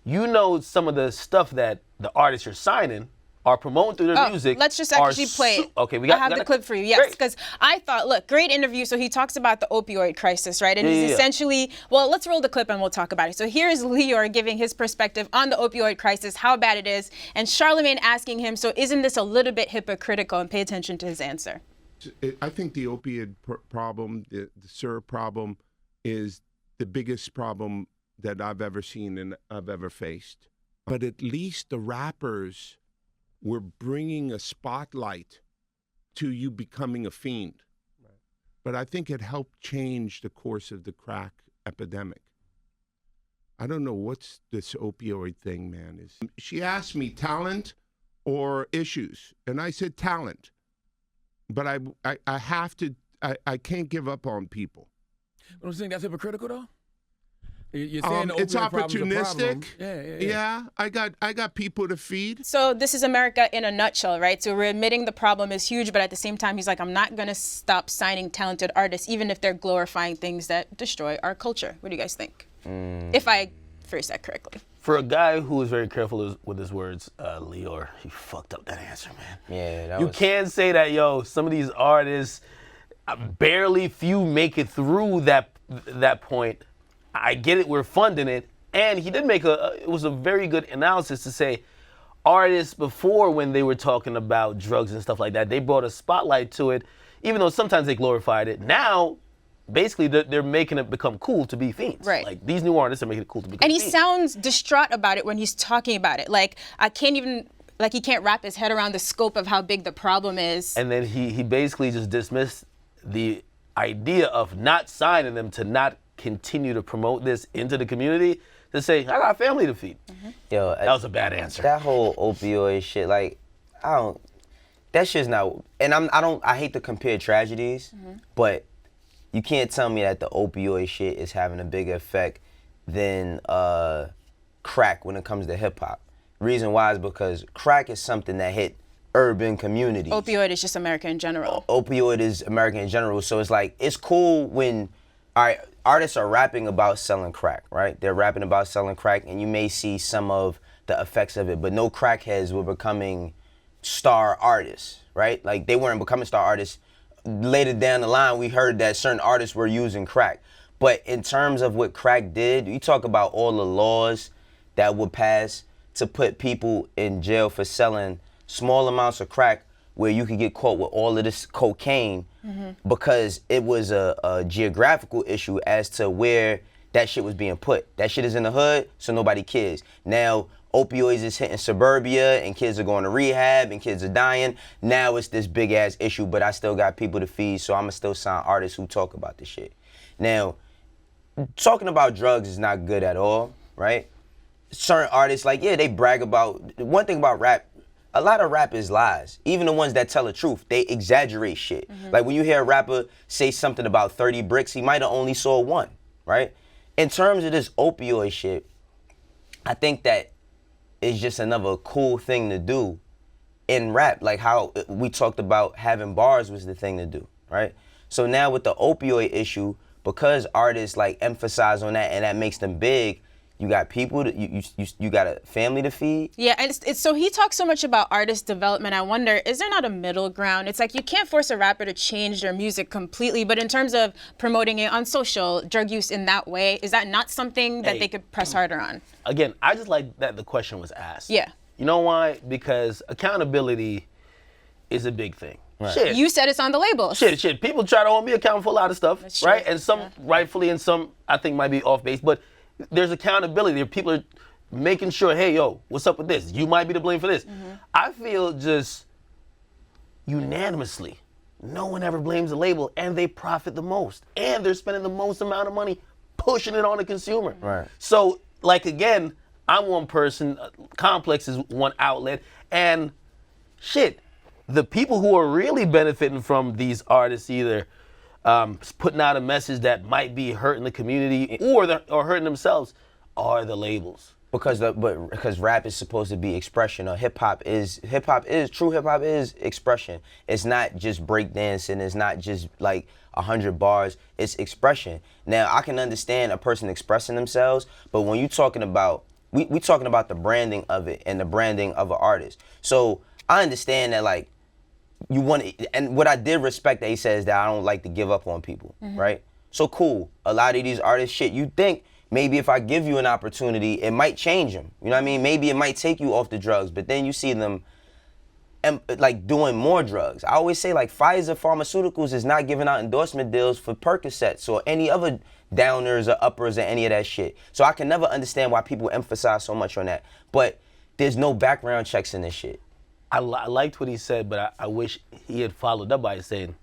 you know some of the stuff that the artists you're signing are promoting through their music. Let's just actually play it. Okay, I have the clip for you. Yes, because I thought, look, great interview. So he talks about the opioid crisis, right? And he's essentially, well, let's roll the clip and we'll talk about it. So here's Lyor giving his perspective on the opioid crisis, how bad it is, and Charlemagne asking him, so isn't this a little bit hypocritical? And pay attention to his answer. I think the opioid problem, the syrup problem, is the biggest problem that I've ever seen and I've ever faced. But at least the rappers were bringing a spotlight to you becoming a fiend. Right. But I think it helped change the course of the crack epidemic. I don't know what's this opioid thing, man. She asked me talent or issues, and I said talent. But I have to, I can't give up on people. But I'm saying that's hypocritical, though? You're saying it's opportunistic. Yeah. I got people to feed. So this is America in a nutshell, right? So we're admitting the problem is huge, but at the same time, he's like, I'm not going to stop signing talented artists, even if they're glorifying things that destroy our culture. What do you guys think? If I phrase that correctly. For a guy who is very careful with his words, Lyor, he fucked up that answer, man. Yeah, you can't say that, yo, some of these artists, barely few make it through that point. I get it, we're funding it. And he did make it was a very good analysis to say artists before, when they were talking about drugs and stuff like that, they brought a spotlight to it, even though sometimes they glorified it. Now, basically, they're making it become cool to be fiends. Right. Like, these new artists are making it cool to become fiends. And he sounds distraught about it when he's talking about it. Like, I can't even, like, he can't wrap his head around the scope of how big the problem is. And then he basically just dismissed the idea of not signing them to not continue to promote this into the community, to say, I got a family to feed. Yo, that was a bad answer. That whole opioid shit, like, that shit's not, and I hate to compare tragedies, but you can't tell me that the opioid shit is having a bigger effect than crack when it comes to hip hop. Reason why is because crack is something that hit urban communities. Opioid is just America in general. Opioid is America in general. So it's like, it's cool when, all right, artists are rapping about selling crack, right? They're rapping about selling crack, and you may see some of the effects of it, but no crackheads were becoming star artists, right? Like, they weren't becoming star artists. Later down the line, we heard that certain artists were using crack. But in terms of what crack did, you talk about all the laws that would pass to put people in jail for selling small amounts of crack, where you could get caught with all of this cocaine, because it was a geographical issue as to where that shit was being put. That shit is in the hood, so nobody cares. Now, opioids is hitting suburbia, and kids are going to rehab, and kids are dying. Now it's this big ass issue, but I still got people to feed, so I'ma still sign artists who talk about this shit. Now, talking about drugs is not good at all, right? Certain artists, like, yeah, they brag about, one thing about rap, a lot of rap is lies. Even the ones that tell the truth, they exaggerate shit. Like, when you hear a rapper say something about 30 bricks, he might have only sold one, right? In terms of this opioid shit, I think that it's just another cool thing to do in rap. Like how we talked about having bars was the thing to do, right? So now with the opioid issue, because artists like emphasize on that and that makes them big, you got people, you got a family to feed. Yeah, and it's so he talks so much about artist development. I wonder, is there not a middle ground? It's like you can't force a rapper to change their music completely, but in terms of promoting it on social, drug use in that way, is that not something that they could press harder on? Again, I just like that the question was asked. Yeah. You know why? Because accountability is a big thing. Right. Shit. You said it's on the label. Shit. People try to hold me accountable for a lot of stuff, right? And some rightfully, and some I think might be off base, but there's accountability. People are making sure, hey, yo, what's up with this? You might be to blame for this. I feel just unanimously, no one ever blames the label, and they profit the most. And they're spending the most amount of money pushing it on the consumer. Right. So, like, again, I'm one person, Complex is one outlet, and shit, the people who are really benefiting from these artists either putting out a message that might be hurting the community or hurting themselves are the labels. Because rap is supposed to be expression, or hip hop is true hip hop is expression. It's not just breakdancing, it's not just like 100 bars, it's expression. Now I can understand a person expressing themselves, but when you're talking about we talking about the branding of it and the branding of an artist. So I understand that, like, you want to, and what I did respect that he says that I don't like to give up on people, right? So cool. A lot of these artists, shit, you think maybe if I give you an opportunity, it might change them. You know what I mean? Maybe it might take you off the drugs, but then you see them like doing more drugs. I always say, like, Pfizer Pharmaceuticals is not giving out endorsement deals for Percocets or any other downers or uppers or any of that shit. So I can never understand why people emphasize so much on that. But there's no background checks in this shit. I liked what he said, but I wish he had followed up by saying,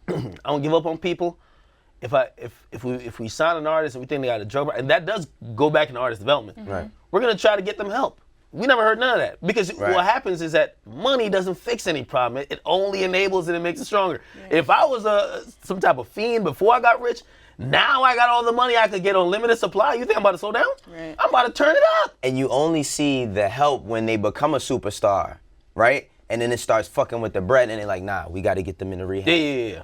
I don't give up on people. If we sign an artist and we think they got a drug, and that does go back into artist development, Right. we're going to try to get them help. We never heard none of that, because what happens is that money doesn't fix any problem. It only enables it and makes it stronger. Yeah. If I was some type of fiend before I got rich, now I got all the money I could get on limited supply. You think I'm about to slow down? Right. I'm about to turn it up. And you only see the help when they become a superstar, right? And then it starts fucking with the bread, and they're like, nah, we got to get them into rehab. Yeah.